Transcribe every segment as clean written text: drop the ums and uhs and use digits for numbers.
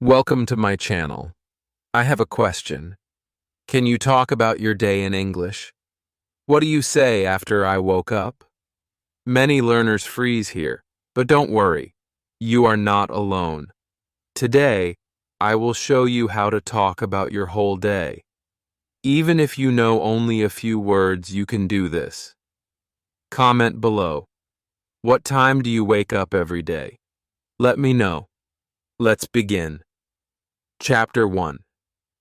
Welcome to my channel. I have a question. Can you talk about your day in English? What do you say after I woke up? Many learners freeze here, but don't worry. You are not alone. Today, I will show you how to talk about your whole day. Even if you know only a few words, you can do this. Comment below. What time do you wake up every day? Let me know. Let's begin. Chapter 1.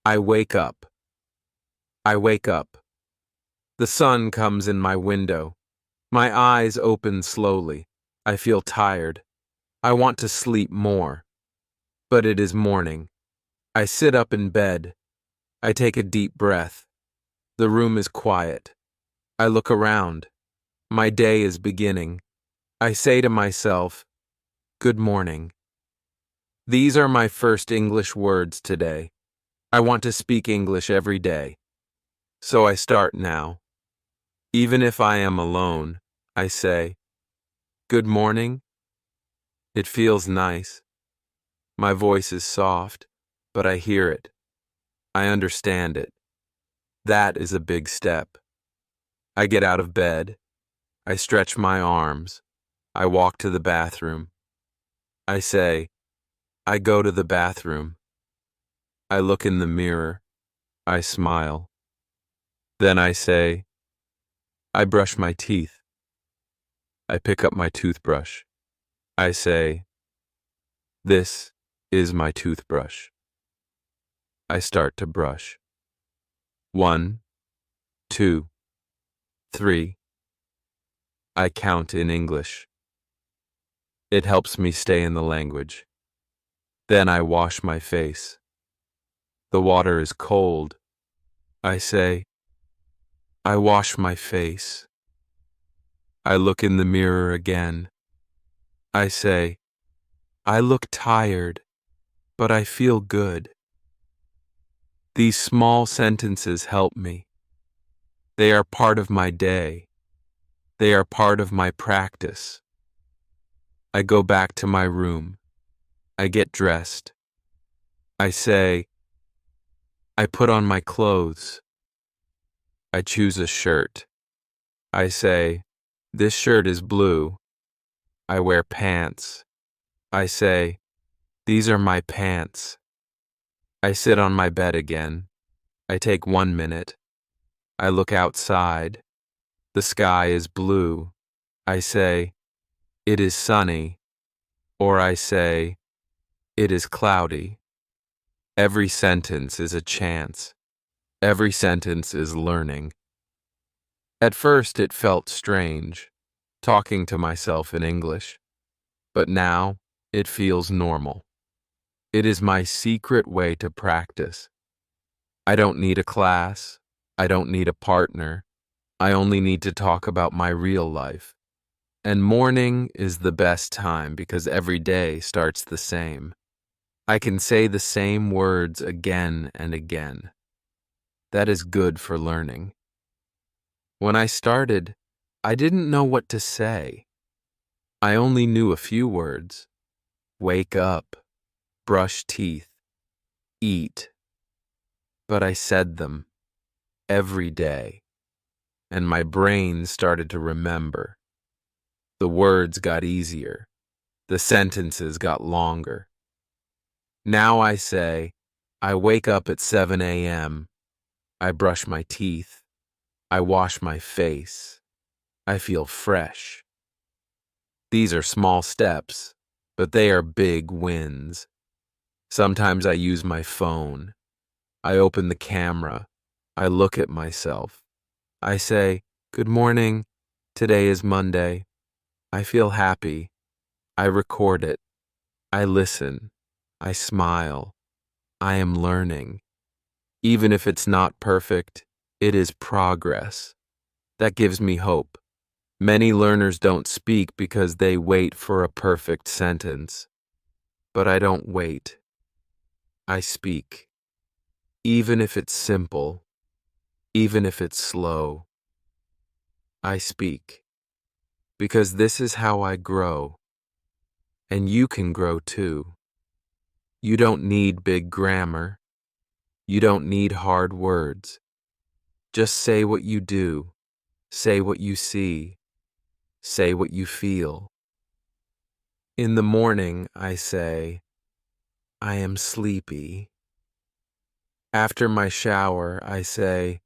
I wake up. I wake up. The sun comes in my window. My eyes open slowly. I feel tired. I want to sleep more. But it is morning. I sit up in bed. I take a deep breath. The room is quiet. I look around. My day is beginning. I say to myself, "Good morning." These are my first English words today. I want to speak English every day. So I start now. Even if I am alone, I say, "Good morning." It feels nice. My voice is soft, but I hear it. I understand it. That is a big step. I get out of bed. I stretch my arms. I walk to the bathroom. I say, I go to the bathroom. I look in the mirror. I smile. Then I say, I brush my teeth. I pick up my toothbrush. I say, this is my toothbrush. I start to brush. 1, 2, 3. I count in English. It helps me stay in the language. Then I wash my face. The water is cold. I say, I wash my face. I look in the mirror again. I say, I look tired, but I feel good. These small sentences help me. They are part of my day. They are part of my practice. I go back to my room. I get dressed. I say, I put on my clothes. I choose a shirt. I say, this shirt is blue. I wear pants. I say, these are my pants. I sit on my bed again. I take 1 minute. I look outside. The sky is blue. I say, it is sunny. Or I say, it is cloudy. Every sentence is a chance. Every sentence is learning. At first it felt strange, talking to myself in English. But now it feels normal. It is my secret way to practice. I don't need a class. I don't need a partner. I only need to talk about my real life. And morning is the best time because every day starts the same. I can say the same words again and again. That is good for learning. When I started, I didn't know what to say. I only knew a few words. Wake up, brush teeth, eat. But I said them every day, and my brain started to remember. The words got easier. The sentences got longer. Now I say, I wake up at 7 a.m. I brush my teeth. I wash my face. I feel fresh. These are small steps, but they are big wins. Sometimes I use my phone. I open the camera. I look at myself. I say, good morning. Today is Monday. I feel happy. I record it. I listen. I smile. I am learning. Even if it's not perfect, it is progress. That gives me hope. Many learners don't speak because they wait for a perfect sentence. But I don't wait. I speak. Even if it's simple, even if it's slow, I speak. Because this is how I grow. And you can grow too. You don't need big grammar. You don't need hard words. Just say what you do. Say what you see. Say what you feel. In the morning, I say, I am sleepy. After my shower, I say,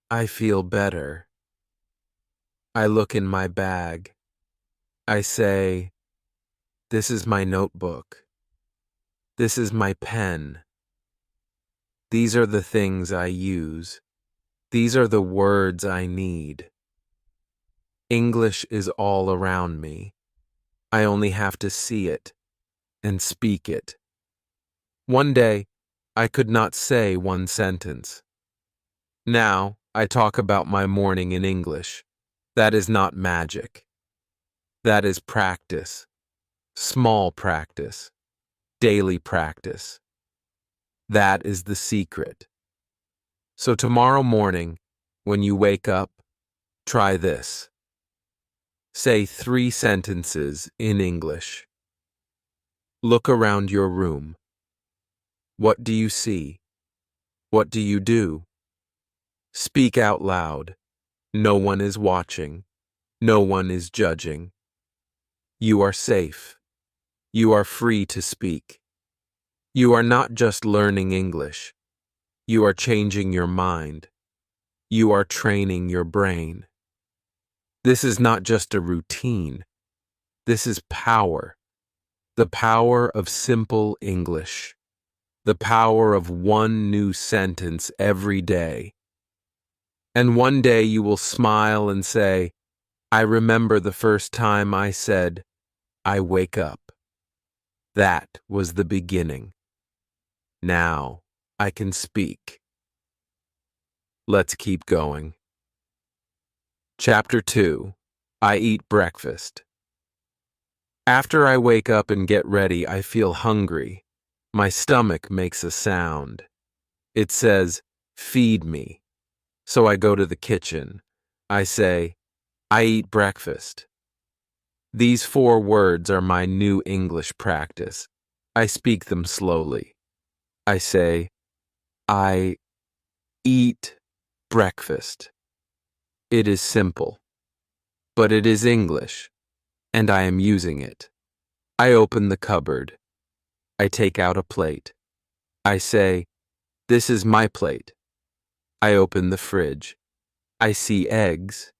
I feel better. I look in my bag. I say, this is my notebook. This is my pen. These are the things I use. These are the words I need. English is all around me. I only have to see it and speak it. One day, I could not say one sentence. Now, I talk about my morning in English. That is not magic. That is practice. Small practice. Daily practice. That is the secret. So tomorrow morning, when you wake up, try this. Say 3 sentences in English. Look around your room. What do you see? What do you do? Speak out loud. No one is watching. No one is judging. You are safe. You are free to speak. You are not just learning English. You are changing your mind. You are training your brain. This is not just a routine. This is power. The power of simple English. The power of one new sentence every day. And one day you will smile and say, I remember the first time I said, I wake up. That was the beginning. Now I can speak. Let's keep going. Chapter 2. I eat breakfast. After I wake up and get ready, I feel hungry. My stomach makes a sound. It says, feed me. So I go to the kitchen. I say, I eat breakfast. These 4 words are my new English practice. I speak them slowly. I say, I eat breakfast. It is simple, but it is English, and I am using it. I open the cupboard. I take out a plate. I say, this is my plate. I open the fridge. I see eggs.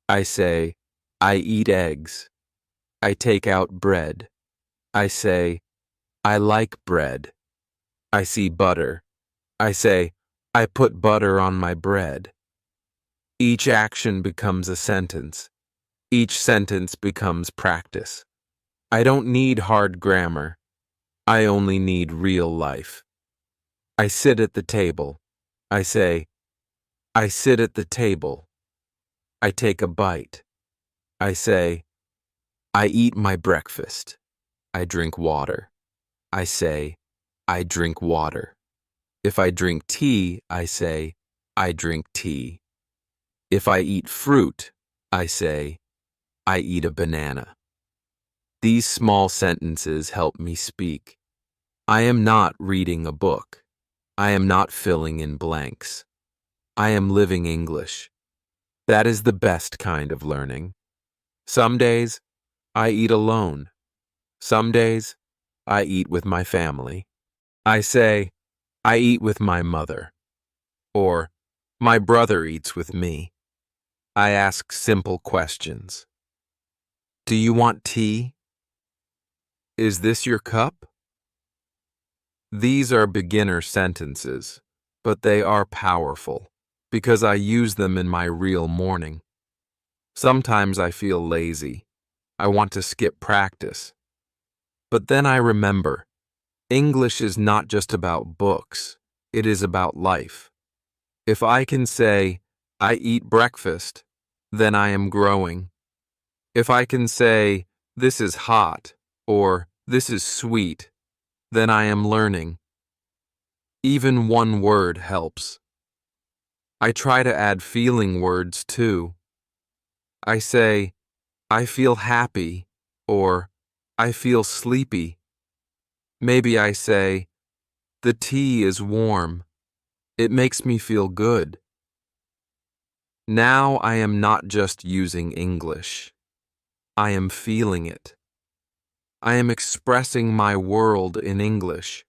I say, I eat eggs. I take out bread. I say, I like bread. I see butter. I say, I put butter on my bread. Each action becomes a sentence. Each sentence becomes practice. I don't need hard grammar. I only need real life. I sit at the table. I say, I sit at the table. I take a bite. I say, I eat my breakfast. I drink water. I say, I drink water. If I drink tea, I say, I drink tea. If I eat fruit, I say, I eat a banana. These small sentences help me speak. I am not reading a book. I am not filling in blanks. I am living English. That is the best kind of learning. Some days, I eat alone. Some days, I eat with my family. I say, I eat with my mother. Or, my brother eats with me. I ask simple questions. Do you want tea? Is this your cup? These are beginner sentences, but they are powerful because I use them in my real morning. Sometimes I feel lazy. I want to skip practice. But then I remember, English is not just about books. It is about life. If I can say, I eat breakfast, then I am growing. If I can say, this is hot, or this is sweet, then I am learning. Even one word helps. I try to add feeling words too. I say, I feel happy, or I feel sleepy. Maybe I say, the tea is warm. It makes me feel good. Now I am not just using English. I am feeling it. I am expressing my world in English.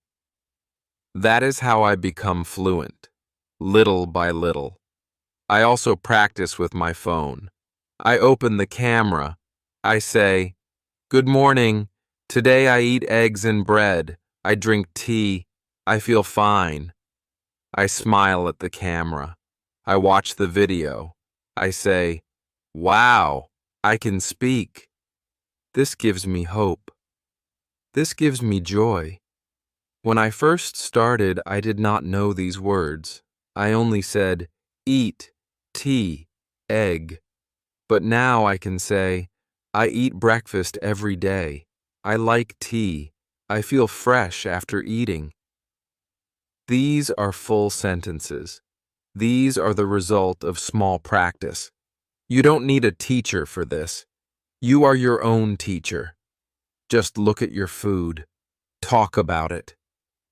That is how I become fluent, little by little. I also practice with my phone. I open the camera. I say, good morning. Today I eat eggs and bread. I drink tea. I feel fine. I smile at the camera. I watch the video. I say, wow, I can speak. This gives me hope. This gives me joy. When I first started, I did not know these words. I only said, eat, tea, egg. But now I can say, I eat breakfast every day. I like tea. I feel fresh after eating. These are full sentences. These are the result of small practice. You don't need a teacher for this. You are your own teacher. Just look at your food. Talk about it.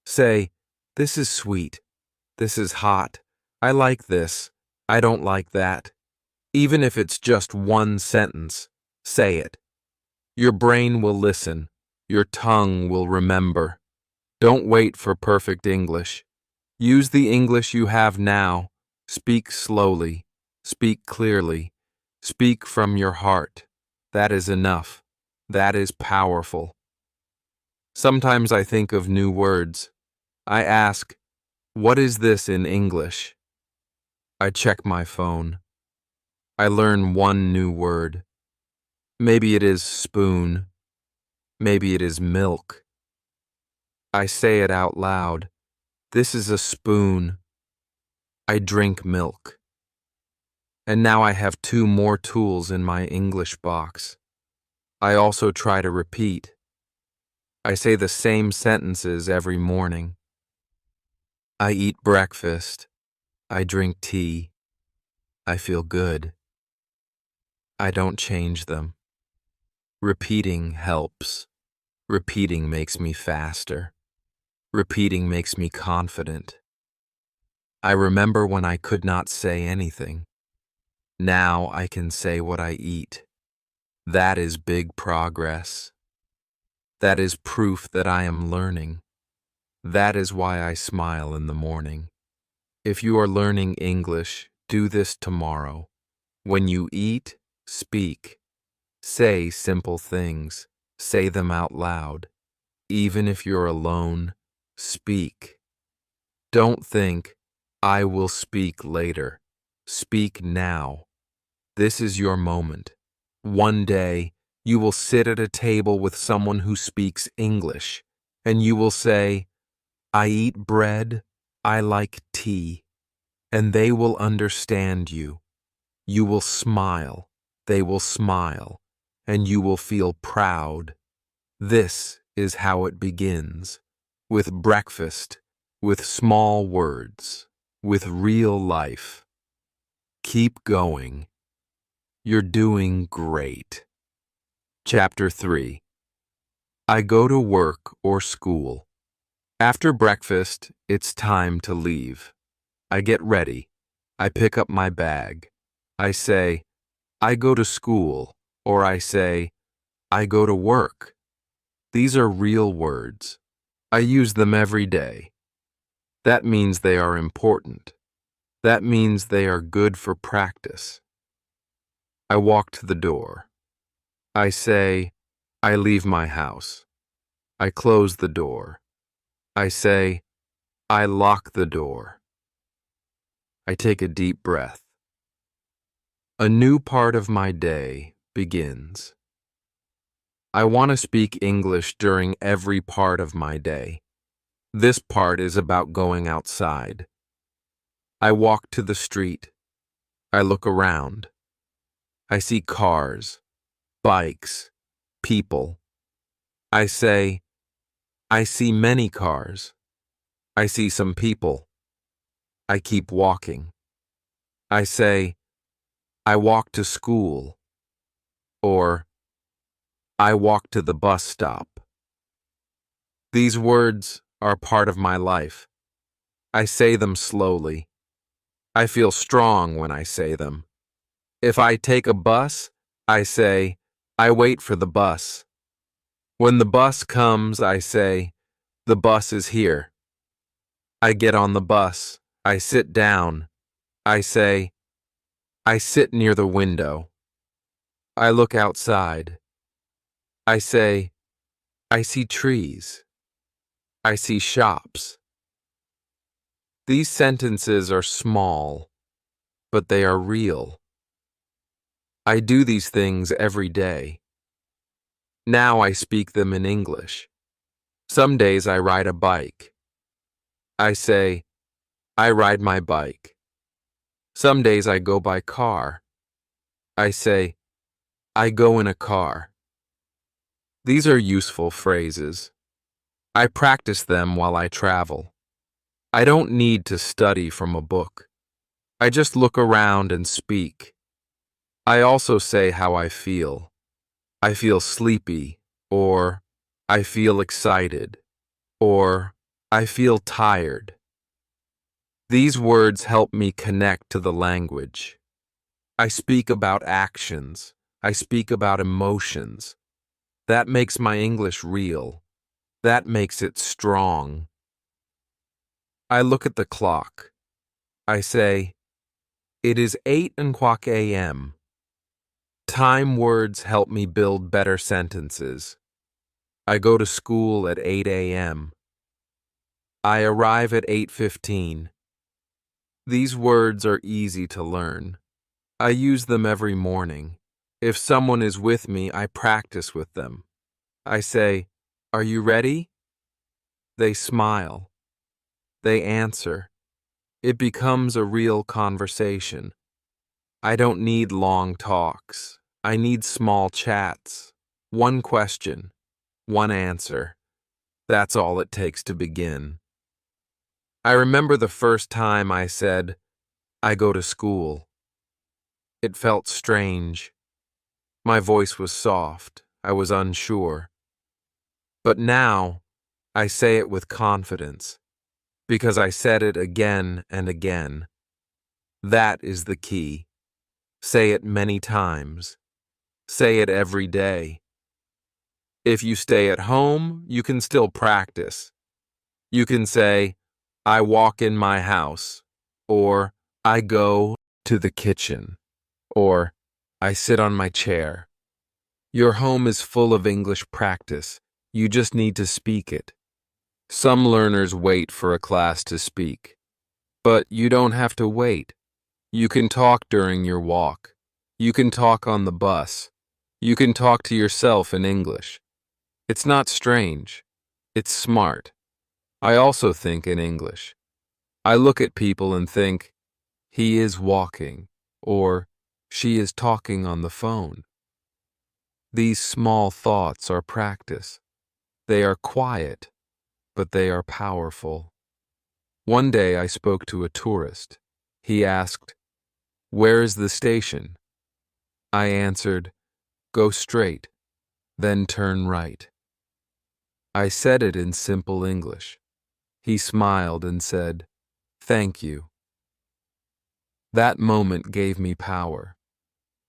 Say, this is sweet. This is hot. I like this. I don't like that. Even if it's just one sentence, say it. Your brain will listen. Your tongue will remember. Don't wait for perfect English. Use the English you have now. Speak slowly. Speak clearly. Speak from your heart. That is enough. That is powerful. Sometimes I think of new words. I ask, what is this in English? I check my phone. I learn one new word. Maybe it is spoon. Maybe it is milk. I say it out loud. This is a spoon. I drink milk. And now I have 2 more tools in my English box. I also try to repeat. I say the same sentences every morning. I eat breakfast. I drink tea. I feel good. I don't change them. Repeating helps. Repeating makes me faster. Repeating makes me confident. I remember when I could not say anything. Now I can say what I eat. That is big progress. That is proof that I am learning. That is why I smile in the morning. If you are learning English, do this tomorrow. When you eat, speak. Say simple things. Say them out loud. Even if you're alone, speak. Don't think, I will speak later. Speak now. This is your moment. One day, you will sit at a table with someone who speaks English, and you will say, I eat bread, I like tea, and they will understand you. You will smile, they will smile, and you will feel proud. This is how it begins, with breakfast, with small words, with real life. Keep going. You're doing great. Chapter 3. I go to work or school. After breakfast, it's time to leave. I get ready. I pick up my bag. I say, I go to school, or I say, I go to work. These are real words. I use them every day. That means they are important. That means they are good for practice. I walk to the door. I say, I leave my house. I close the door. I say, I lock the door. I take a deep breath. A new part of my day begins. I want to speak English during every part of my day. This part is about going outside. I walk to the street. I look around. I see cars, bikes, people. I say, I see many cars. I see some people. I keep walking. I say, I walk to school, or I walk to the bus stop. These words are part of my life. I say them slowly. I feel strong when I say them. If I take a bus, I say, I wait for the bus. When the bus comes, I say, the bus is here. I get on the bus. I sit down. I say, I sit near the window. I look outside. I say, I see trees. I see shops. These sentences are small, but they are real. I do these things every day. Now I speak them in English. Some days I ride a bike. I say, I ride my bike. Some days I go by car. I say, I go in a car. These are useful phrases. I practice them while I travel. I don't need to study from a book. I just look around and speak. I also say how I feel. I feel sleepy, or I feel excited, or I feel tired. These words help me connect to the language. I speak about actions. I speak about emotions. That makes my English real. That makes it strong. I look at the clock. I say, it is 8:00 a.m. Time words help me build better sentences. I go to school at 8 a.m. I arrive at 8:15. These words are easy to learn. I use them every morning. If someone is with me, I practice with them. I say, are you ready? They smile. They answer. It becomes a real conversation. I don't need long talks. I need small chats. One question, one answer. That's all it takes to begin. I remember the first time I said, I go to school. It felt strange. My voice was soft. I was unsure. But now, I say it with confidence, because I said it again and again. That is the key. Say it many times. Say it every day. If you stay at home, you can still practice. You can say, I walk in my house, or I go to the kitchen, or I sit on my chair. Your home is full of English practice. You just need to speak it. Some learners wait for a class to speak, but you don't have to wait. You can talk during your walk. You can talk on the bus. You can talk to yourself in English. It's not strange. It's smart. I also think in English. I look at people and think, he is walking, or she is talking on the phone. These small thoughts are practice. They are quiet, but they are powerful. One day I spoke to a tourist. He asked, where is the station? I answered, go straight, then turn right. I said it in simple English. He smiled and said, thank you. That moment gave me power.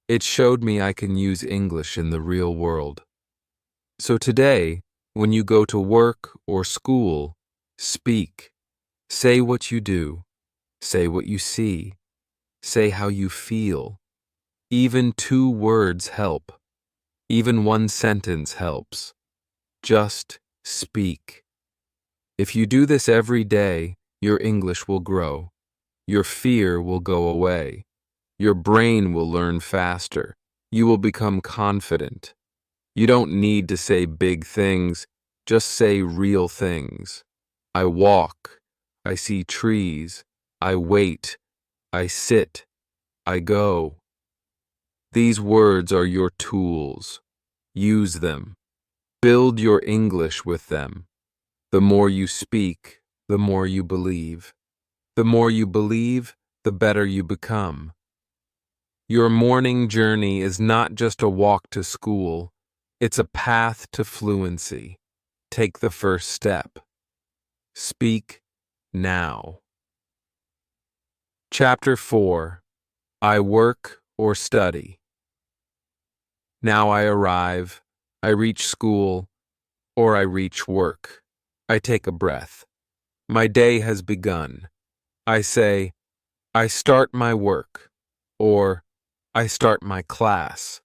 It showed me I can use English in the real world. So today, when you go to work or school, speak. Say what you do. Say what you see. Say how you feel. Even 2 words help. Even 1 sentence helps. Just speak. If you do this every day, your English will grow. Your fear will go away. Your brain will learn faster. You will become confident. You don't need to say big things, just say real things. I walk. I see trees. I wait. I sit. I go. These words are your tools. Use them. Build your English with them. The more you speak, the more you believe. The more you believe, the better you become. Your morning journey is not just a walk to school. It's a path to fluency. Take the first step. Speak now. Chapter 4. I work or study. Now I arrive, I reach school, or I reach work. I take a breath. My day has begun. I say, I start my work, or I start my class.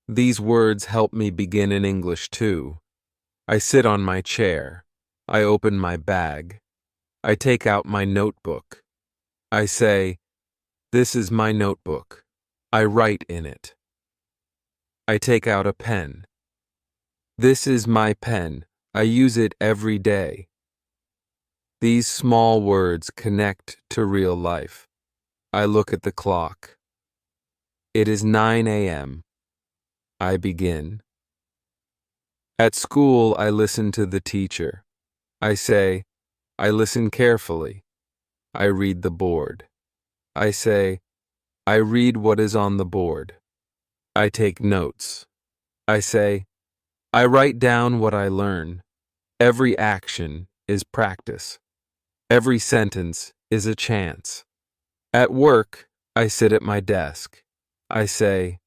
These words help me begin in English too. I sit on my chair. I open my bag. I take out my notebook. I say, this is my notebook. I write in it. I take out a pen. This is my pen. I use it every day. These small words connect to real life. I look at the clock. It is 9 a.m. I begin. At school, I listen to the teacher. I say, I listen carefully. I read the board. I say, I read what is on the board. I take notes. I say, I write down what I learn. Every action is practice. Every sentence is a chance. At work, I sit at my desk. I say,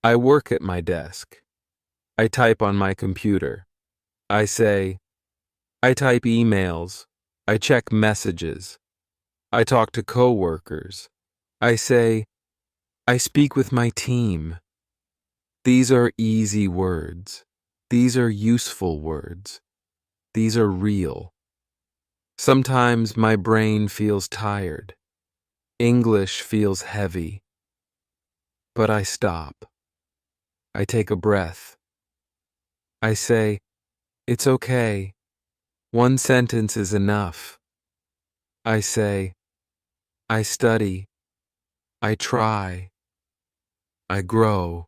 I work at my desk. I type on my computer. I say, I type emails. I check messages. I talk to coworkers. I say, I speak with my team. These are easy words. These are useful words. These are real. Sometimes my brain feels tired. English feels heavy. But I stop. I take a breath. I say, it's okay. One sentence is enough. I say, I study. I try. I grow.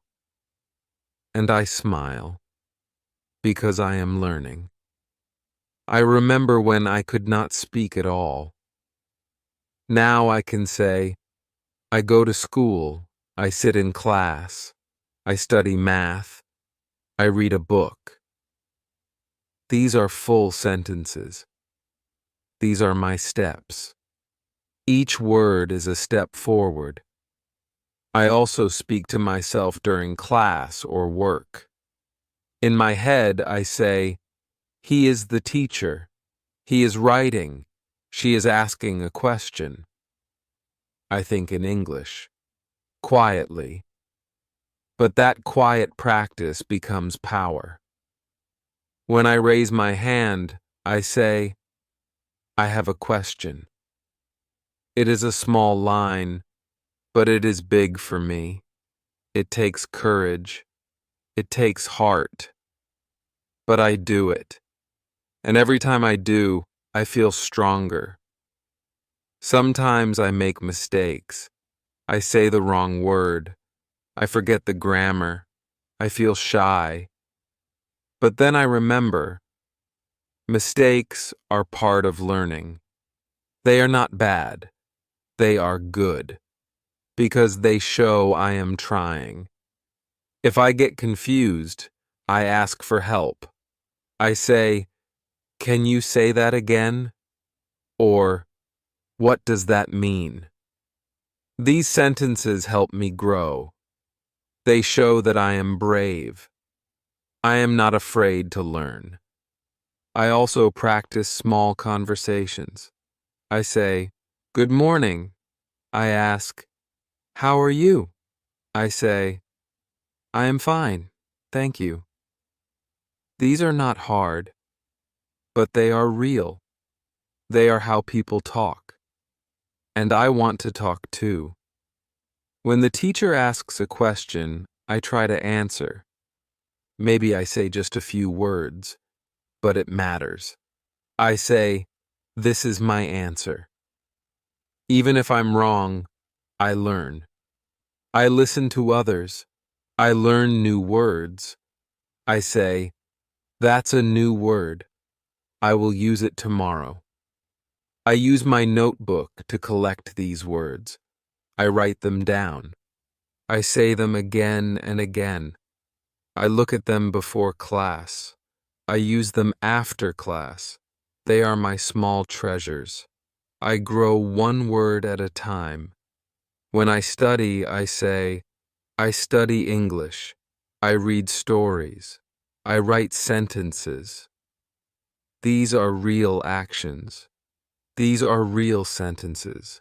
And I smile. Because I am learning. I remember when I could not speak at all. Now I can say, I go to school. I sit in class. I study math. I read a book. These are full sentences. These are my steps. Each word is a step forward. I also speak to myself during class or work. In my head, I say, he is the teacher. He is writing. She is asking a question. I think in English, quietly. But that quiet practice becomes power. When I raise my hand, I say, I have a question. It is a small line, but it is big for me. It takes courage. It takes heart. But I do it. And every time I do, I feel stronger. Sometimes I make mistakes. I say the wrong word. I forget the grammar. I feel shy. But then I remember, mistakes are part of learning. They are not bad. They are good. Because they show I am trying. If I get confused, I ask for help. I say, can you say that again? Or, what does that mean? These sentences help me grow. They show that I am brave. I am not afraid to learn. I also practice small conversations. I say, good morning. I ask, how are you? I say, I am fine, thank you. These are not hard, but they are real. They are how people talk. And I want to talk too. When the teacher asks a question, I try to answer. Maybe I say just a few words, but it matters. I say, this is my answer. Even if I'm wrong, I learn. I listen to others. I learn new words. I say, that's a new word. I will use it tomorrow. I use my notebook to collect these words. I write them down. I say them again and again. I look at them before class. I use them after class. They are my small treasures. I grow one word at a time. When I study, I say, I study English. I read stories. I write sentences. These are real actions. These are real sentences.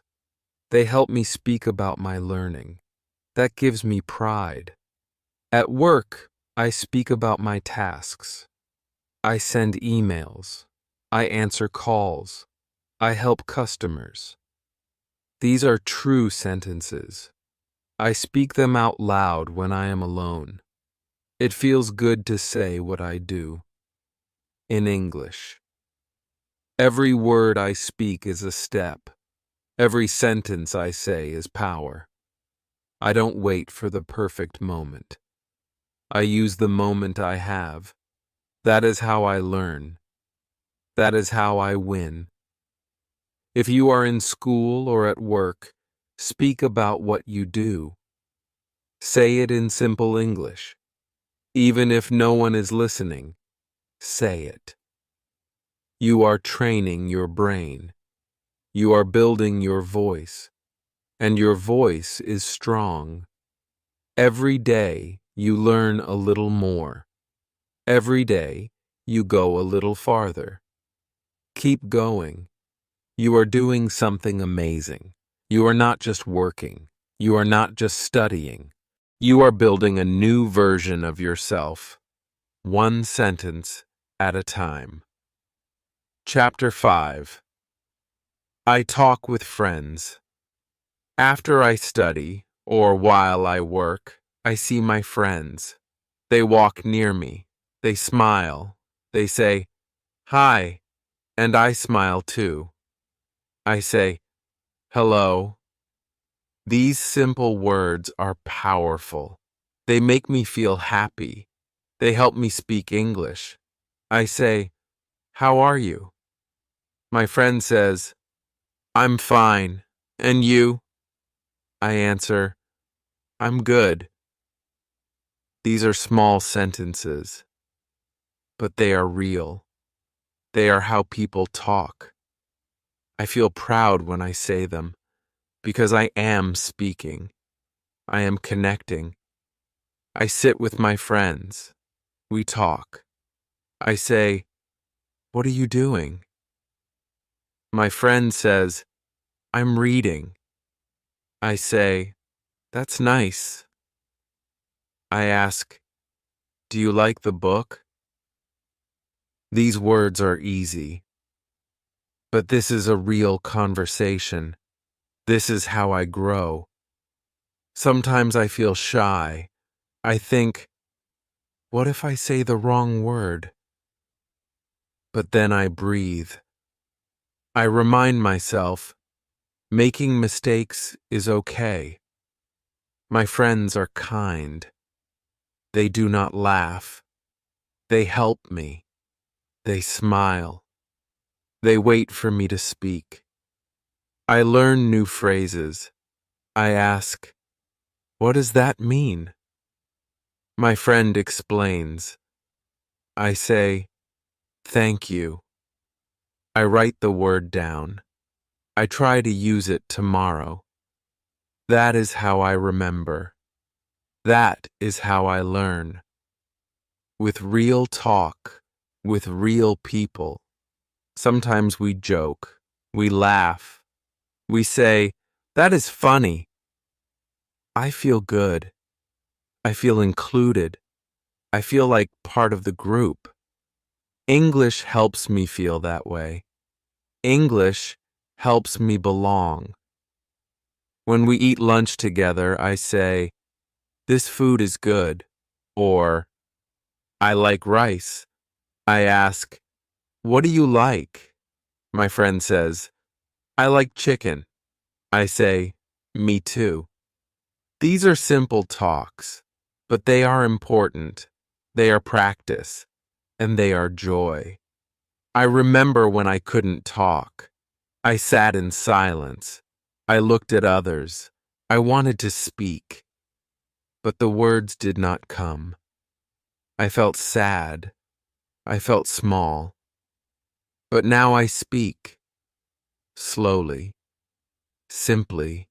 They help me speak about my learning. That gives me pride. At work, I speak about my tasks. I send emails. I answer calls. I help customers. These are true sentences. I speak them out loud when I am alone. It feels good to say what I do. In English. Every word I speak is a step. Every sentence I say is power. I don't wait for the perfect moment. I use the moment I have. That is how I learn. That is how I win. If you are in school or at work, speak about what you do. Say it in simple English. Even if no one is listening, say it. You are training your brain. You are building your voice, and your voice is strong. Every day you learn a little more. Every day you go a little farther. Keep going. You are doing something amazing. You are not just working. You are not just studying. You are building a new version of yourself, one sentence at a time. Chapter 5. I talk with friends. After I study, or while I work, I see my friends. They walk near me. They smile. They say, "Hi," and I smile too. I say, "Hello." These simple words are powerful. They make me feel happy. They help me speak English. I say, "How are you?" My friend says, "I'm fine. And you?" I answer, "I'm good." These are small sentences, but they are real. They are how people talk. I feel proud when I say them, because I am speaking. I am connecting. I sit with my friends. We talk. I say, "What are you doing?" My friend says, "I'm reading." I say, "That's nice." I ask, "Do you like the book?" These words are easy, but this is a real conversation. This is how I grow. Sometimes I feel shy. I think, what if I say the wrong word? But then I breathe. I remind myself, making mistakes is okay. My friends are kind. They do not laugh. They help me. They smile. They wait for me to speak. I learn new phrases. I ask, "What does that mean?" My friend explains. I say, "Thank you." I write the word down. I try to use it tomorrow. That is how I remember. That is how I learn. With real talk, with real people. Sometimes we joke, we laugh, we say, "That is funny." I feel good. I feel included. I feel like part of the group. English helps me feel that way. English helps me belong. When we eat lunch together, I say, "This food is good," or "I like rice." I ask, "What do you like?" My friend says, "I like chicken." I say, "Me too." These are simple talks, but they are important. They are practice, and they are joy. I remember when I couldn't talk. I sat in silence. I looked at others. I wanted to speak, but the words did not come. I felt sad. I felt small. But now I speak. Slowly. Simply.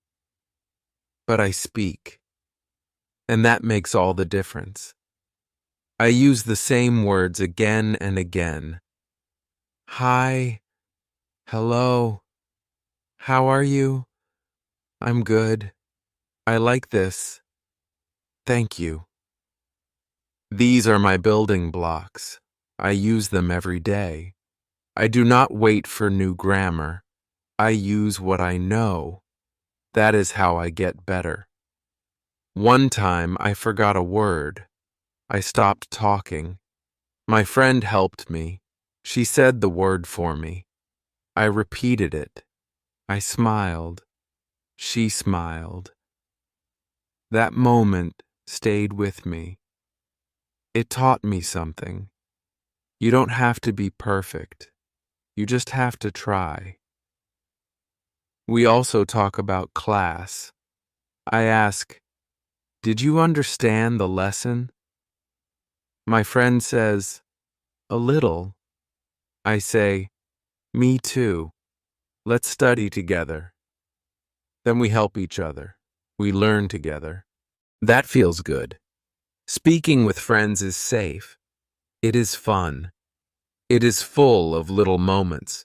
But I speak. And that makes all the difference. I use the same words again and again. Hi. Hello. How are you? I'm good. I like this. Thank you. These are my building blocks. I use them every day. I do not wait for new grammar. I use what I know. That is how I get better. One time I forgot a word. I stopped talking. My friend helped me. She said the word for me. I repeated it. I smiled. She smiled. That moment stayed with me. It taught me something. You don't have to be perfect. You just have to try. We also talk about class. I ask, did you understand the lesson? My friend says, a little. I say, me too. Let's study together. Then we help each other. We learn together. That feels good. Speaking with friends is safe. It is fun. It is full of little moments.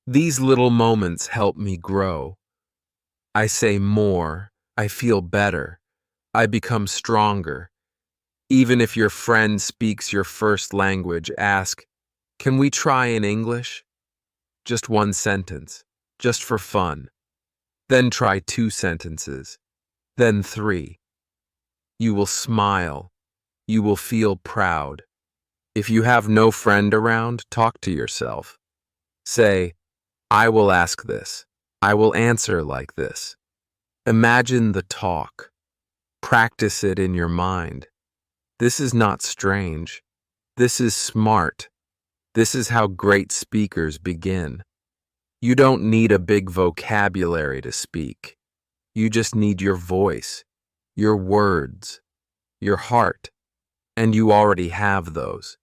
These little moments help me grow. I say more. I feel better. I become stronger. Even if your friend speaks your first language, ask, can we try in English? Just one sentence, just for fun. Then try 2 sentences, then 3. You will smile. You will feel proud. If you have no friend around, talk to yourself. Say, I will ask this. I will answer like this. Imagine the talk. Practice it in your mind. This is not strange. This is smart. This is how great speakers begin. You don't need a big vocabulary to speak. You just need your voice, your words, your heart, and you already have those.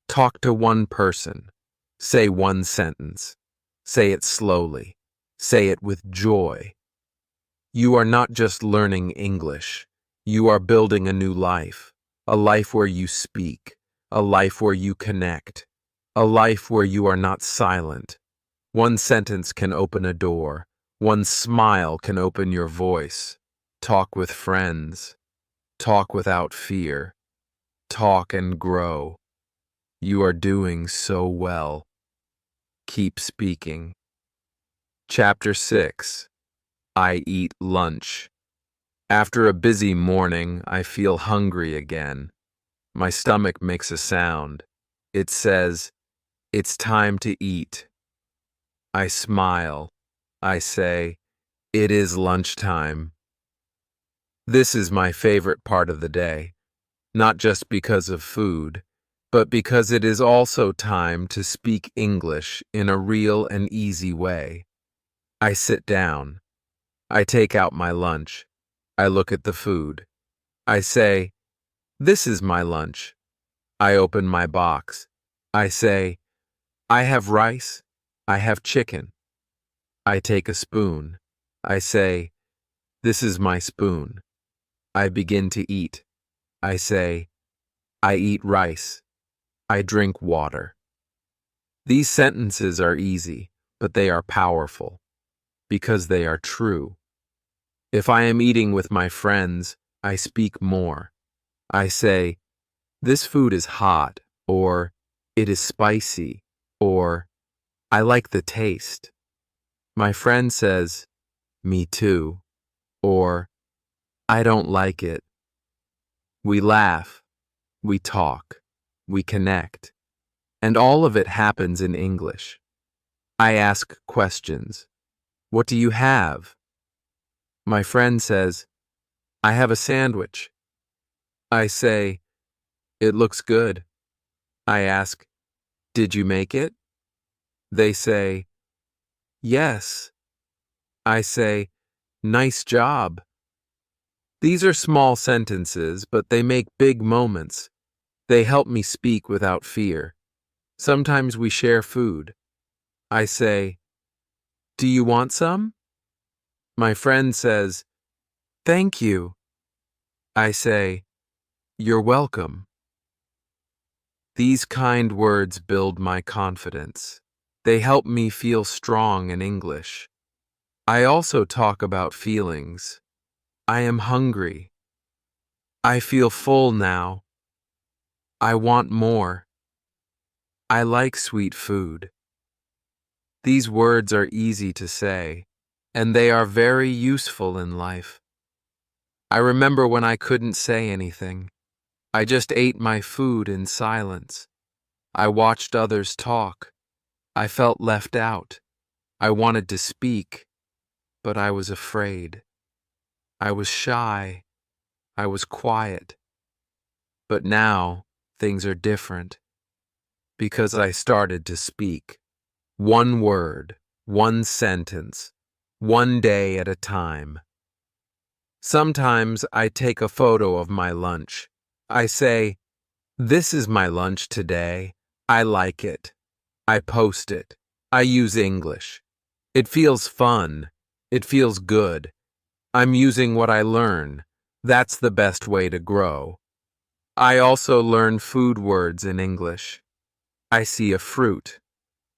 Talk to one person. Say one sentence. Say it slowly. Say it with joy. You are not just learning English. You are building a new life. A life where you speak. A life where you connect. A life where you are not silent. One sentence can open a door. One smile can open your voice. Talk with friends. Talk without fear. Talk and grow. You are doing so well. Keep speaking. Chapter 6. I eat lunch. After a busy morning, I feel hungry again. My stomach makes a sound. It says, it's time to eat. I smile. I say, it is lunchtime. This is my favorite part of the day, not just because of food, but because it is also time to speak English in a real and easy way. I sit down. I take out my lunch. I look at the food. I say, this is my lunch. I open my box. I say, I have rice. I have chicken. I take a spoon. I say, this is my spoon. I begin to eat. I say, I eat rice. I drink water. These sentences are easy, but they are powerful because they are true. If I am eating with my friends, I speak more. I say, this food is hot, or it is spicy, or I like the taste. My friend says, me too, or I don't like it. We laugh, we talk, we connect, and all of it happens in English. I ask questions. What do you have? My friend says, I have a sandwich. I say, it looks good. I ask, did you make it? They say, yes. I say, nice job. These are small sentences, but they make big moments. They help me speak without fear. Sometimes we share food. I say, "Do you want some?" My friend says, "Thank you." I say, "You're welcome." These kind words build my confidence. They help me feel strong in English. I also talk about feelings. I am hungry. I feel full now. I want more. I like sweet food. These words are easy to say, and they are very useful in life. I remember when I couldn't say anything. I just ate my food in silence. I watched others talk. I felt left out. I wanted to speak, but I was afraid. I was shy. I was quiet. But now things are different because I started to speak. One word, one sentence, one day at a time. Sometimes I take a photo of my lunch. I say, "This is my lunch today. I like it." I post it. I use English. It feels fun. It feels good. I'm using what I learn. That's the best way to grow. I also learn food words in English. I see a fruit.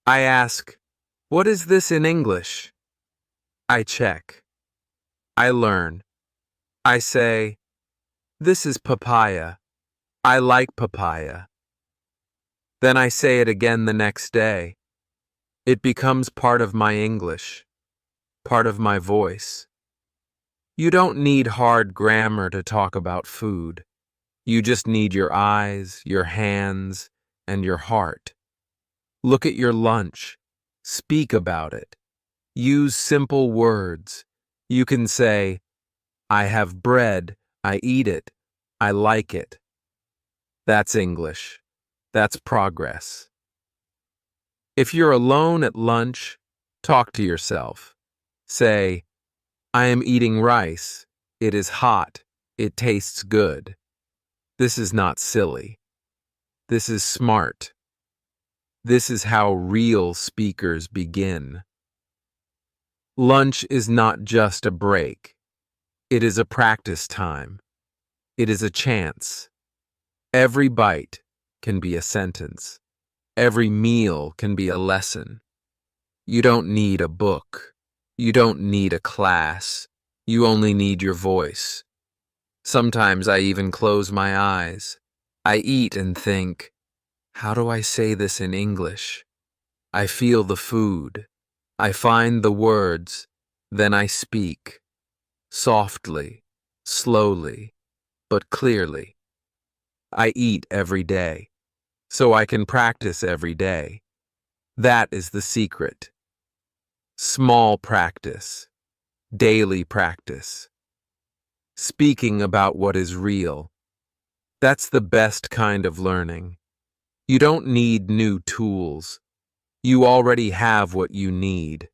I ask, "What is this in English?" I check. I learn. I say, "This is papaya. I like papaya." Then I say it again the next day. It becomes part of my English, part of my voice. You don't need hard grammar to talk about food. You just need your eyes, your hands, and your heart. Look at your lunch. Speak about it. Use simple words. You can say, "I have bread. I eat it. I like it." That's English. That's progress. If you're alone at lunch, talk to yourself. Say, "I am eating rice. It is hot. It tastes good." This is not silly. This is smart. This is how real speakers begin. Lunch is not just a break. It is a practice time. It is a chance. Every bite can be a sentence. Every meal can be a lesson. You don't need a book. You don't need a class. You only need your voice. Sometimes I even close my eyes. I eat and think, how do I say this in English? I feel the food. I find the words. Then I speak. Softly, slowly, but clearly. I eat every day, so I can practice every day. That is the secret. Small practice, daily practice. Speaking about what is real. That's the best kind of learning. You don't need new tools. You already have what you need.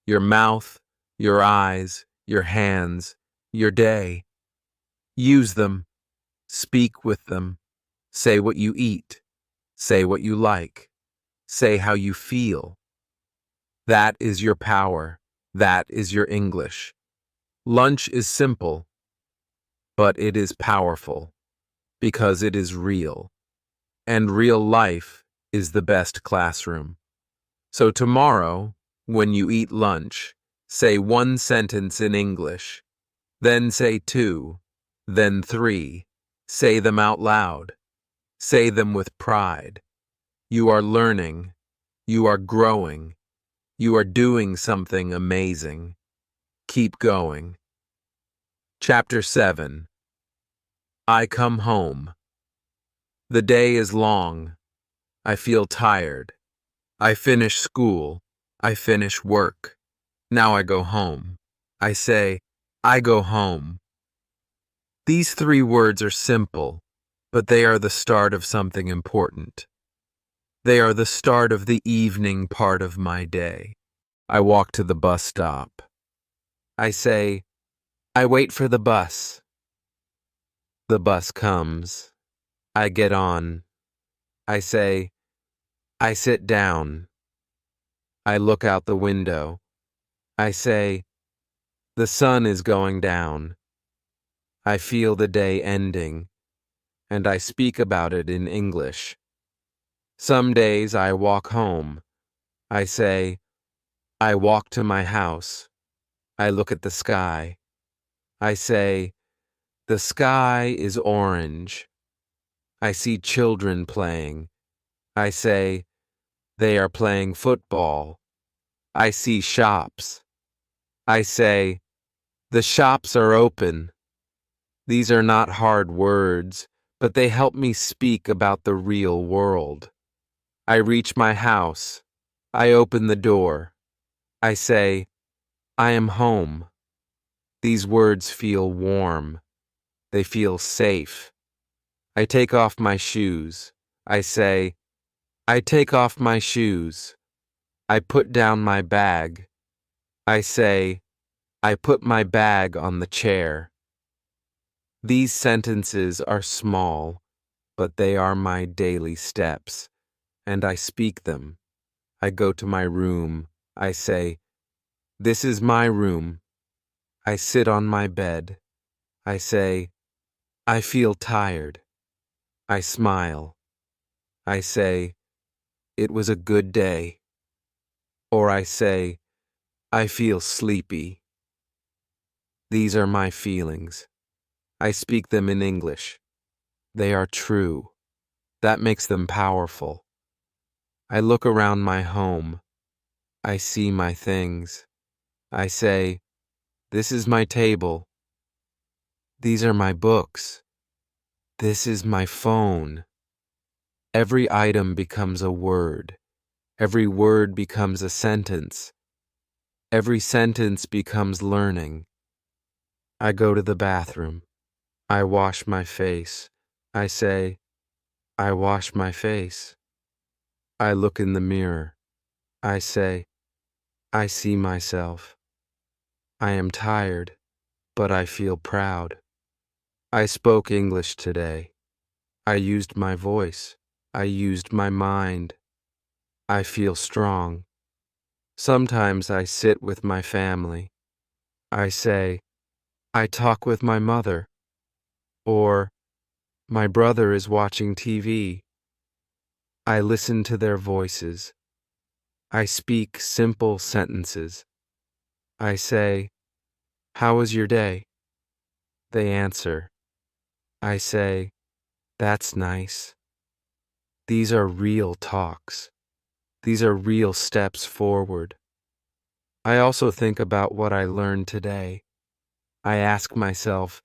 Your mouth, your eyes, your hands, your day. Use them. Speak with them. Say what you eat. Say what you like. Say how you feel. That is your power. That is your English. Lunch is simple, but it is powerful because it is real. And real life is the best classroom. So tomorrow, when you eat lunch, say one sentence in English, then say two, then three. Say them out loud. Say them with pride. You are learning. You are growing. You are doing something amazing. Keep going. Chapter 7. I come home. The day is long. I feel tired. I finish school. I finish work. Now I go home. I say, I go home. These three words are simple, but they are the start of something important. They are the start of the evening part of my day. I walk to the bus stop. I say, I wait for the bus. The bus comes. I get on. I say, I sit down. I look out the window. I say, the sun is going down. I feel the day ending, and I speak about it in English. Some days I walk home. I say, I walk to my house. I look at the sky. I say, the sky is orange. I see children playing. I say, they are playing football. I see shops. I say, the shops are open. These are not hard words, but they help me speak about the real world. I reach my house. I open the door. I say, I am home. These words feel warm. They feel safe. I take off my shoes. I say, I take off my shoes. I put down my bag. I say, I put my bag on the chair. These sentences are small, but they are my daily steps, and I speak them. I go to my room. I say, this is my room. I sit on my bed. I say, I feel tired. I smile. I say, it was a good day. Or I say, I feel sleepy. These are my feelings. I speak them in English. They are true. That makes them powerful. I look around my home. I see my things. I say, this is my table. These are my books. This is my phone. Every item becomes a word. Every word becomes a sentence. Every sentence becomes learning. I go to the bathroom. I wash my face. I say, I wash my face. I look in the mirror. I say, I see myself. I am tired, but I feel proud. I spoke English today. I used my voice. I used my mind. I feel strong. Sometimes I sit with my family. I say, I talk with my mother. Or, my brother is watching TV. I listen to their voices. I speak simple sentences. I say, how was your day? They answer. I say, that's nice. These are real talks. These are real steps forward. I also think about what I learned today. I ask myself,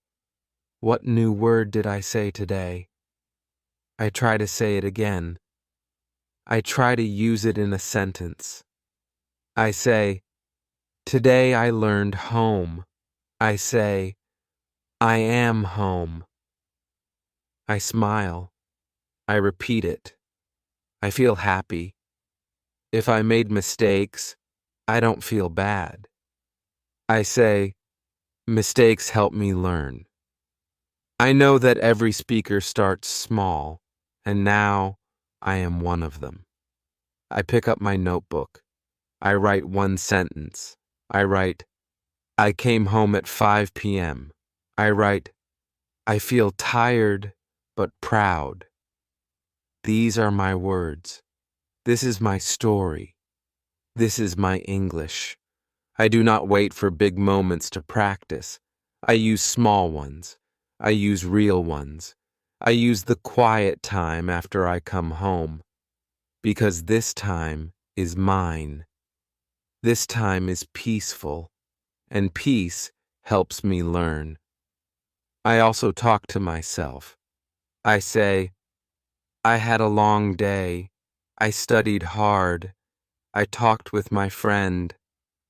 what new word did I say today? I try to say it again. I try to use it in a sentence. I say, today I learned home. I say, I am home. I smile. I repeat it. I feel happy. If I made mistakes, I don't feel bad. I say, mistakes help me learn. I know that every speaker starts small, and now I am one of them. I pick up my notebook. I write one sentence. I write, I came home at 5 p.m. I write, I feel tired but proud. These are my words. This is my story. This is my English. I do not wait for big moments to practice. I use small ones. I use real ones. I use the quiet time after I come home. Because this time is mine. This time is peaceful, and peace helps me learn. I also talk to myself. I say, I had a long day. I studied hard. I talked with my friend.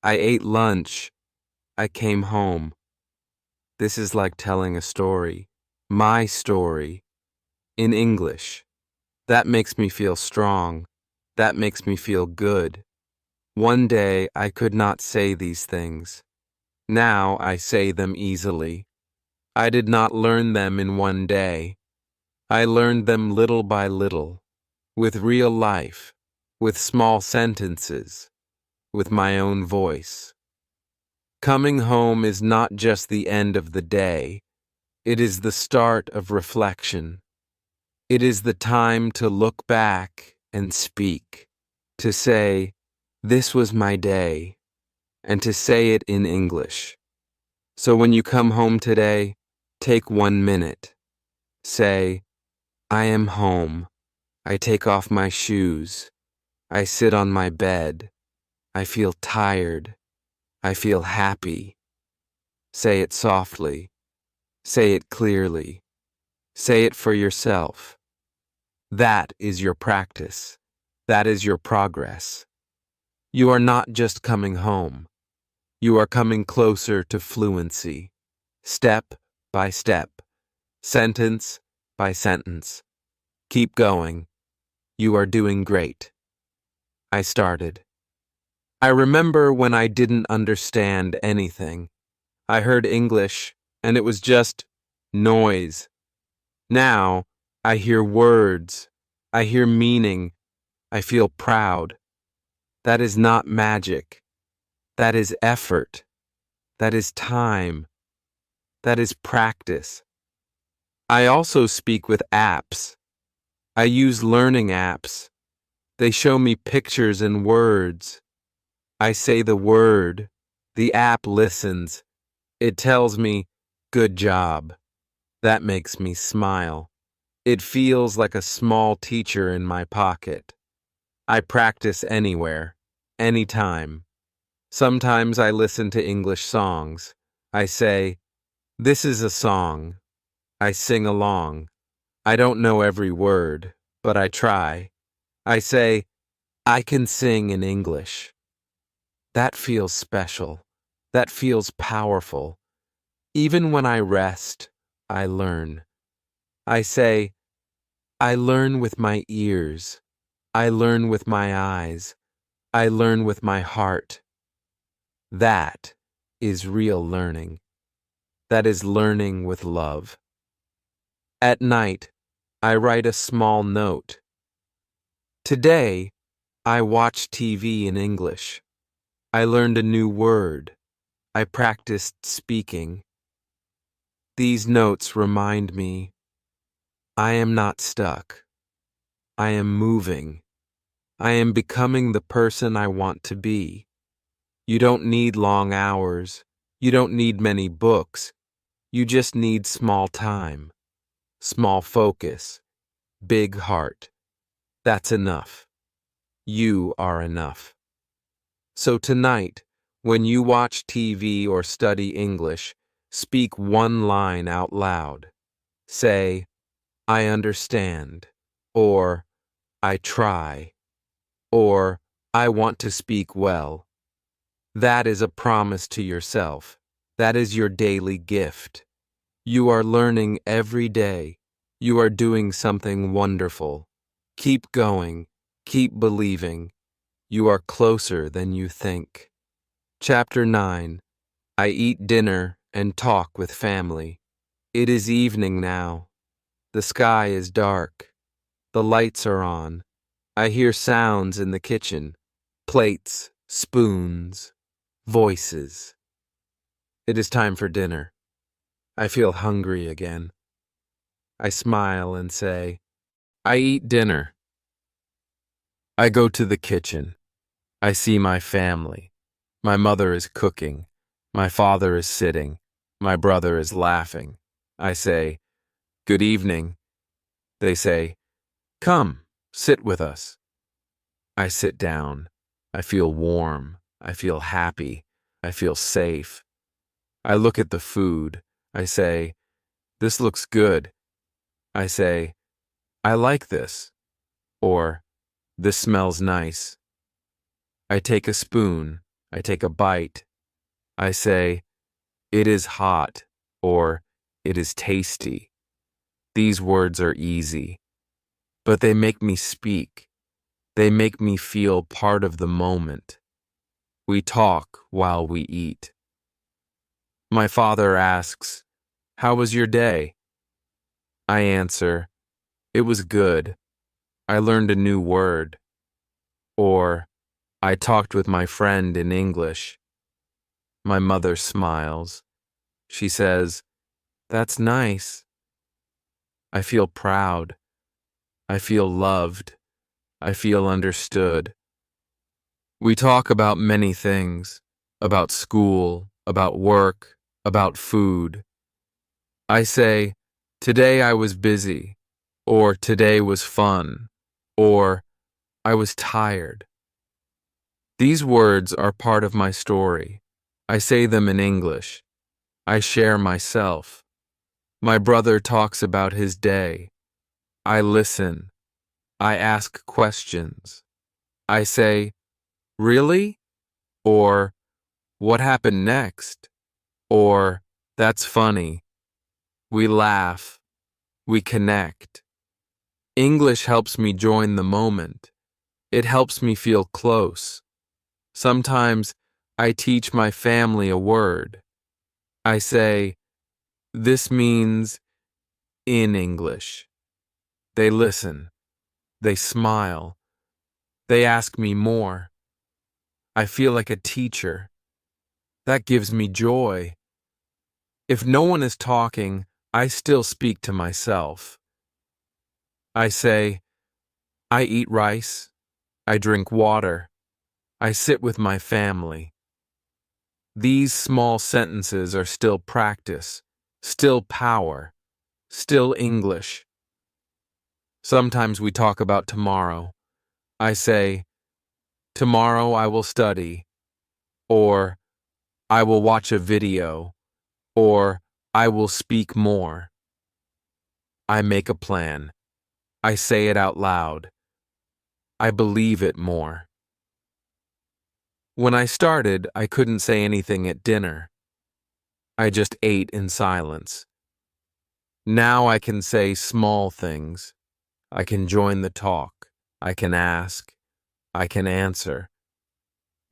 I ate lunch. I came home. This is like telling a story, my story, in English. That makes me feel strong. That makes me feel good. One day I could not say these things. Now I say them easily. I did not learn them in one day. I learned them little by little, with real life, with small sentences, with my own voice. Coming home is not just the end of the day, it is the start of reflection. It is the time to look back and speak, to say, "This was my day," and to say it in English. So when you come home today, take 1 minute. Say, "I am home. I take off my shoes. I sit on my bed. I feel tired. I feel happy." Say it softly. Say it clearly. Say it for yourself. That is your practice. That is your progress. You are not just coming home. You are coming closer to fluency, step by step, sentence by sentence. Keep going. You are doing great. I started. I remember when I didn't understand anything. I heard English, and it was just noise. Now, I hear words. I hear meaning. I feel proud. That is not magic. That is effort. That is time. That is practice. I also speak with apps. I use learning apps. They show me pictures and words. I say the word. The app listens. It tells me, "Good job." That makes me smile. It feels like a small teacher in my pocket. I practice anywhere, anytime. Sometimes I listen to English songs. I say, "This is a song." I sing along. I don't know every word, but I try. I say, "I can sing in English." That feels special. That feels powerful. Even when I rest, I learn. I say, "I learn with my ears. I learn with my eyes. I learn with my heart." That is real learning. That is learning with love. At night, I write a small note. Today, I watched TV in English. I learned a new word. I practiced speaking. These notes remind me I am not stuck. I am moving. I am becoming the person I want to be. You don't need long hours. You don't need many books. You just need small time, small focus, big heart. That's enough. You are enough. So tonight, when you watch TV or study English, speak one line out loud. Say, "I understand," or "I try," or "I want to speak well." That is a promise to yourself. That is your daily gift. You are learning every day. You are doing something wonderful. Keep going. Keep believing. You are closer than you think. Chapter 9. I eat dinner and talk with family. It is evening now. The sky is dark. The lights are on. I hear sounds in the kitchen. Plates, spoons, voices. It is time for dinner. I feel hungry again. I smile and say, "I eat dinner." I go to the kitchen. I see my family. My mother is cooking. My father is sitting. My brother is laughing. I say, "Good evening." They say, "Come, sit with us." I sit down. I feel warm. I feel happy. I feel safe. I look at the food. I say, "This looks good." I say, "I like this," or "This smells nice." I take a spoon. I take a bite. I say, "It is hot," or "It is tasty." These words are easy, but they make me speak. They make me feel part of the moment. We talk while we eat. My father asks, "How was your day?" I answer, "It was good. I learned a new word." Or, I talked with my friend in English. My mother smiles. She says, "That's nice." I feel proud. I feel loved. I feel understood. We talk about many things, about school, about work, about food. I say, "Today I was busy," or "Today was fun," or "I was tired." These words are part of my story. I say them in English. I share myself. My brother talks about his day. I listen. I ask questions. I say, "Really?" Or, "What happened next?" Or, "That's funny." We laugh. We connect. English helps me join the moment. It helps me feel close. Sometimes I teach my family a word. I say, "This means," in English. They listen. They smile. They ask me more. I feel like a teacher. That gives me joy. If no one is talking, I still speak to myself. I say, "I eat rice. I drink water. I sit with my family." These small sentences are still practice, still power, still English. Sometimes we talk about tomorrow. I say, "Tomorrow I will study," or "I will watch a video," or "I will speak more." I make a plan. I say it out loud. I believe it more. When I started, I couldn't say anything at dinner. I just ate in silence. Now I can say small things. I can join the talk. I can ask. I can answer.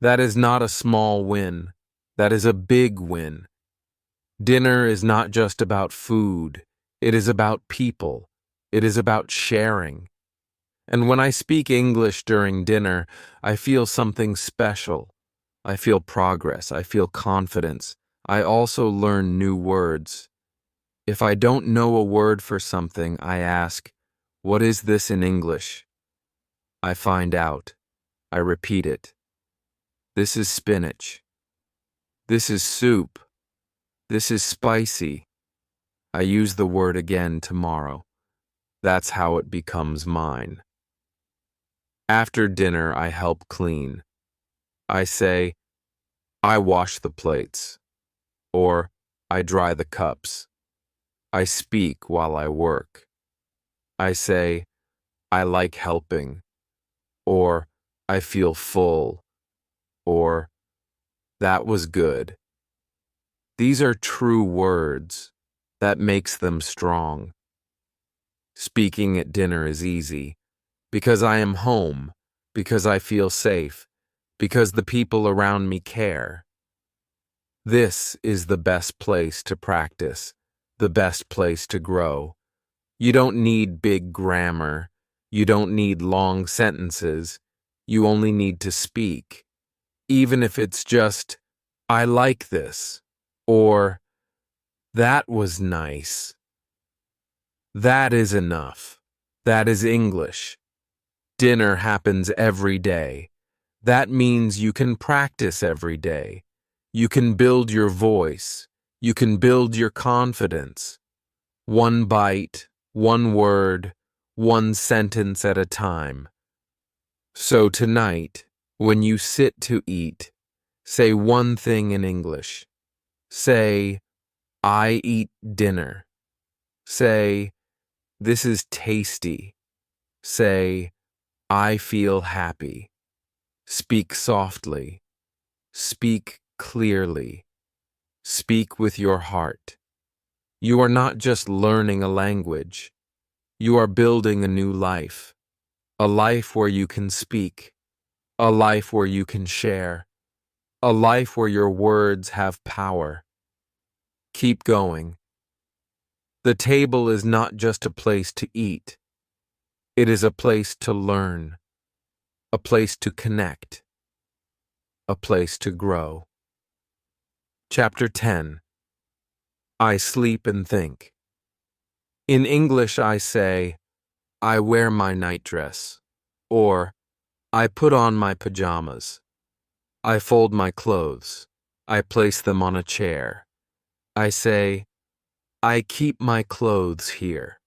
That is not a small win. That is a big win. Dinner is not just about food. It is about people. It is about sharing. And when I speak English during dinner, I feel something special. I feel progress. I feel confidence. I also learn new words. If I don't know a word for something, I ask, "What is this in English?" I find out. I repeat it. This is spinach. This is soup. This is spicy. I use the word again tomorrow. That's how it becomes mine. After dinner, I help clean. I say, "I wash the plates," or "I dry the cups." I speak while I work. I say, "I like helping," or "I feel full," or "That was good." These are true words. That makes them strong. Speaking at dinner is easy because I am home, because I feel safe, because the people around me care. This is the best place to practice, the best place to grow. You don't need big grammar. You don't need long sentences. You only need to speak. Even if it's just, "I like this," or "That was nice." That is enough. That is English. Dinner happens every day. That means you can practice every day. You can build your voice. You can build your confidence. One bite, one word, one sentence at a time. So tonight, when you sit to eat, say one thing in English. Say, "I eat dinner." Say, "This is tasty." Say, "I feel happy." Speak softly. Speak clearly. Speak with your heart. You are not just learning a language. You are building a new life. A life where you can speak. A life where you can share. A life where your words have power. Keep going. The table is not just a place to eat. It is a place to learn. a place to connect, a place to grow. Chapter 10. I sleep and think. In English I say, I wear my nightdress, or I put on my pajamas. I fold my clothes. I place them on a chair. I say, I keep my clothes here.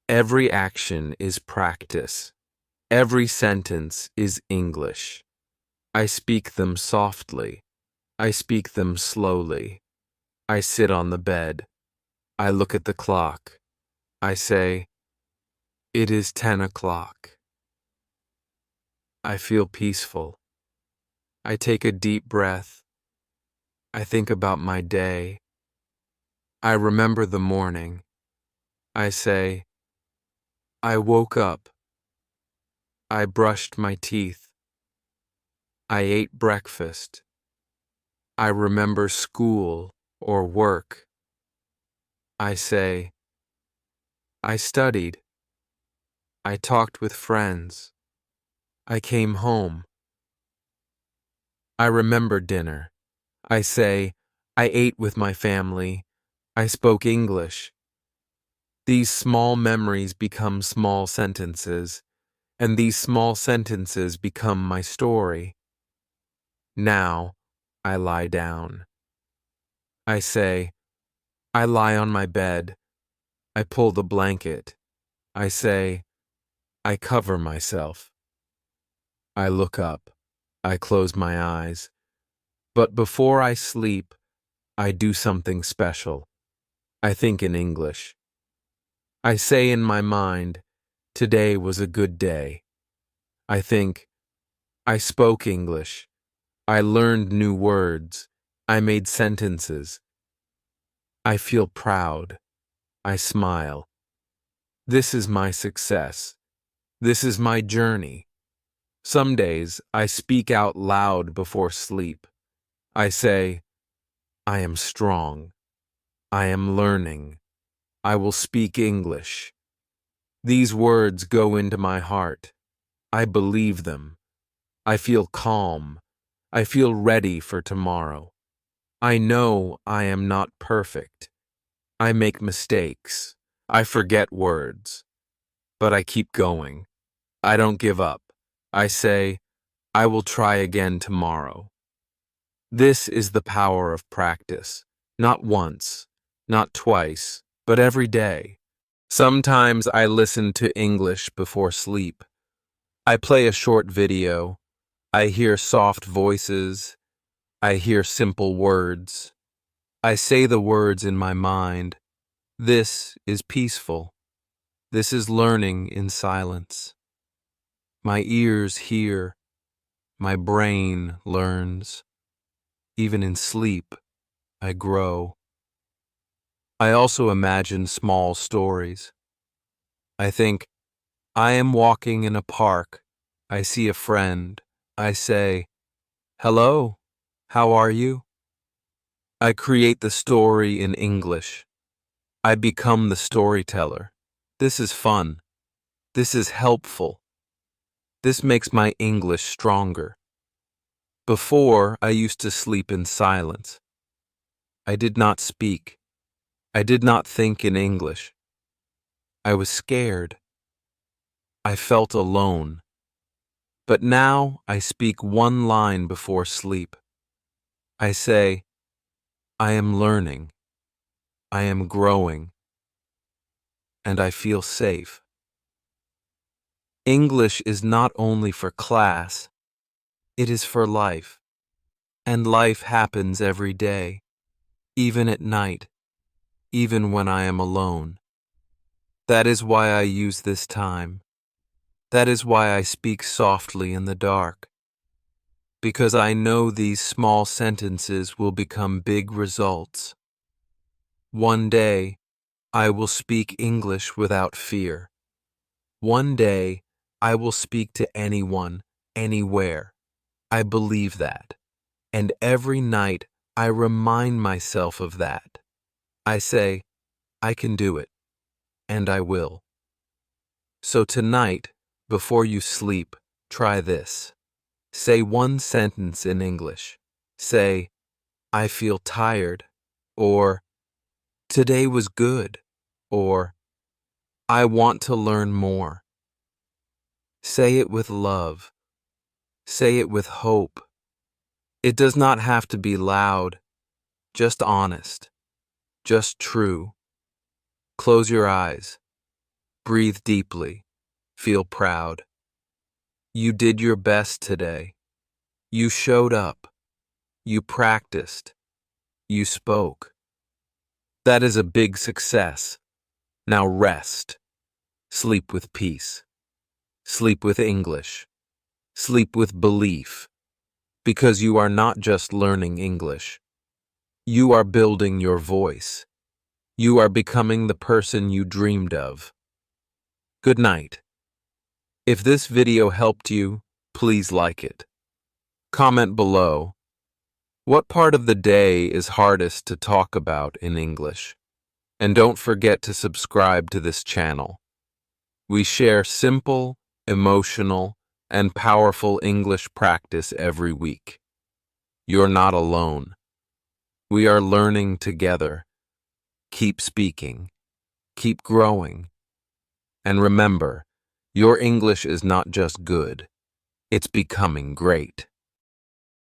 Every action is practice. Every sentence is English. I speak them softly. I speak them slowly. I sit on the bed. I look at the clock. I say, it is 10 o'clock. I feel peaceful. I take a deep breath. I think about my day. I remember the morning. I say, I woke up. I brushed my teeth. I ate breakfast. I remember school or work. I say, I studied. I talked with friends. I came home. I remember dinner. I say, I ate with my family. I spoke English. These small memories become small sentences, and these small sentences become my story. Now, I lie down. I say, I lie on my bed. I pull the blanket. I say, I cover myself. I look up. I close my eyes. But before I sleep, I do something special. I think in English. I say in my mind, today was a good day. I think, I spoke English. I learned new words. I made sentences. I feel proud. I smile. This is my success. This is my journey. Some days I speak out loud before sleep. I say, I am strong. I am learning. I will speak English. These words go into my heart. I believe them. I feel calm. I feel ready for tomorrow. I know I am not perfect. I make mistakes. I forget words. But I keep going. I don't give up. I say, I will try again tomorrow. This is the power of practice. Not once, not twice, but every day. Sometimes I listen to English before sleep. I play a short video. I hear soft voices. I hear simple words. I say the words in my mind. This is peaceful. This is learning in silence. My ears hear. My brain learns. Even in sleep, I grow. I also imagine small stories. I think, I am walking in a park. I see a friend. I say, hello, how are you? I create the story in English. I become the storyteller. This is fun. This is helpful. This makes my English stronger. Before, I used to sleep in silence. I did not speak. I did not think in English. I was scared. I felt alone. But now I speak one line before sleep. I say, I am learning. I am growing. And I feel safe. English is not only for class, it is for life. And life happens every day, even at night, even when I am alone. That is why I use this time. That is why I speak softly in the dark. Because I know these small sentences will become big results. One day, I will speak English without fear. One day, I will speak to anyone, anywhere. I believe that. And every night, I remind myself of that. I say, I can do it. And I will. So tonight, before you sleep, Try this. Say one sentence in English. Say, I feel tired, or today was good, or I want to learn more. Say it with love. Say it with hope. It does not have to be loud, just honest, just true. Close your eyes. Breathe deeply. Feel proud. You did your best today. You showed up. You practiced. You spoke. That is a big success. Now rest. Sleep with peace. Sleep with English. Sleep with belief. Because you are not just learning English. You are building your voice. You are becoming the person you dreamed of. Good night. If this video helped you, please like it. Comment below. What part of the day is hardest to talk about in English? And don't forget to subscribe to this channel. We share simple, emotional, and powerful English practice every week. You're not alone. We are learning together. Keep speaking. Keep growing. And remember, your English is not just good, it's becoming great.